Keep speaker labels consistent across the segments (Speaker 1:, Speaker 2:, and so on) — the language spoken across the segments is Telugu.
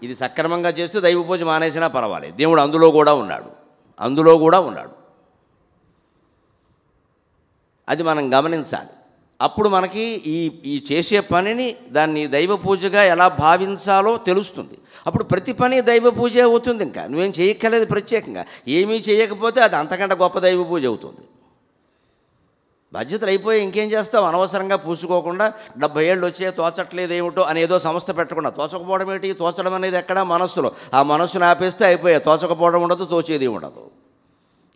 Speaker 1: ఇది సక్రమంగా చేస్తే దైవ పూజ మానేసినా పర్వాలేదు, దేవుడు అందులో కూడా ఉన్నాడు. అది మనం గమనించాలి. అప్పుడు మనకి ఈ చేసే పనిని దాన్ని దైవ పూజగా ఎలా భావించాలో తెలుస్తుంది. అప్పుడు ప్రతి పని దైవ పూజ అవుతుంది. ఇంకా నువ్వేం చేయక్కర్లేదు ప్రత్యేకంగా, ఏమీ చేయకపోతే అది అంతకంటే గొప్ప దైవ పూజ అవుతుంది. బాధ్యతలు అయిపోయి ఇంకేం చేస్తావు? అనవసరంగా పూసుకోకుండా 70 ఏళ్ళు వచ్చే తోచట్లేదు ఏమిటో అనేదో సంస్థ పెట్టకుండా, తోచకపోవడం ఏంటి? తోచడం అనేది ఎక్కడా మనస్సులో, ఆ మనస్సును ఆపేస్తే అయిపోయా. తోచకపోవడం ఉండదు, తోచేది ఉండదు.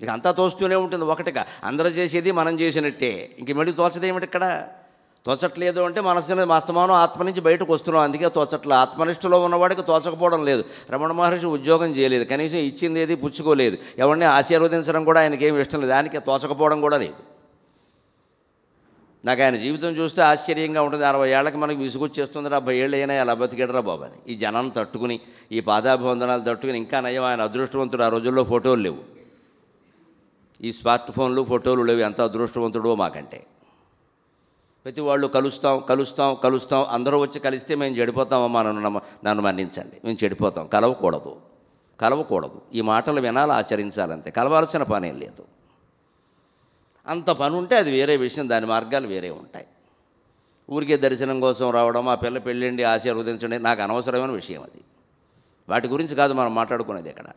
Speaker 1: ఇక అంతా తోస్తూనే ఉంటుంది ఒకటిగా. అందరూ చేసేది మనం చేసినట్టే, ఇంక మళ్ళీ తోచదేమిటి ఇక్కడ? తోచట్లేదు అంటే మనస్సుని వాస్తవానం ఆత్మ నుంచి బయటకు వస్తున్నాం, అందుకే తోచట్లేదు. ఆత్మనిష్టలో ఉన్నవాడికి తోచకపోవడం లేదు. రమణ మహర్షి ఉద్యోగం చేయలేదు, కనీసం ఇచ్చింది ఏది పుచ్చుకోలేదు, ఎవరిని ఆశీర్వదించడం కూడా ఆయనకి ఏమి ఇష్టం లేదు, దానికి తోచకపోవడం కూడా లేదు. నాకు ఆయన జీవితం చూస్తే ఆశ్చర్యంగా ఉంటుంది. 60 ఏళ్ళకి మనకి విసుగొచ్చేస్తుంది, 70 ఏళ్ళు అయినా అలా బతికేడరా బాబు అని. ఈ జనాన్ని తట్టుకుని, ఈ పాదాభివందనాలు తట్టుకుని, ఇంకా నయం ఆయన అదృష్టవంతుడు. ఆ రోజుల్లో ఫోటోలు లేవు, ఈ స్మార్ట్ ఫోన్లు ఫోటోలు లేవు. ఎంత అదృష్టవంతుడో మాకంటే. ప్రతి వాళ్ళు కలుస్తాం, అందరూ వచ్చి కలిస్తే మేము చెడిపోతామమ్మా, నన్ను మన్నించండి, మేము చెడిపోతాం. కలవకూడదు. ఈ మాటలు వినాలి, ఆచరించాలంతే. కలవాల్సిన పనేం లేదు. అంత పని ఉంటే అది వేరే విషయం, దాని మార్గాలు వేరే ఉంటాయి. ఊరికే దర్శనం కోసం రావడం, ఆ పిల్ల పెళ్ళండి ఆశీర్వదించండి, నాకు అనవసరమైన విషయం అది. వాటి గురించి కాదు మనం మాట్లాడుకునేది ఇక్కడ.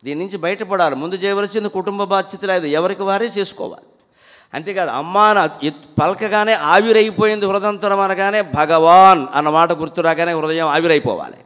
Speaker 1: దీని నుంచి బయటపడాలి. ముందు చేయవలసింది కుటుంబ బాధ్యత లేదు, ఎవరికి వారే చేసుకోవాలి. అంతేకాదు, అమ్మా పలకగానే ఆవిరైపోయింది హృదయంతరం అనగానే భగవాన్ అన్నమాట గుర్తు రాగానే హృదయం ఆవిరైపోవాలి.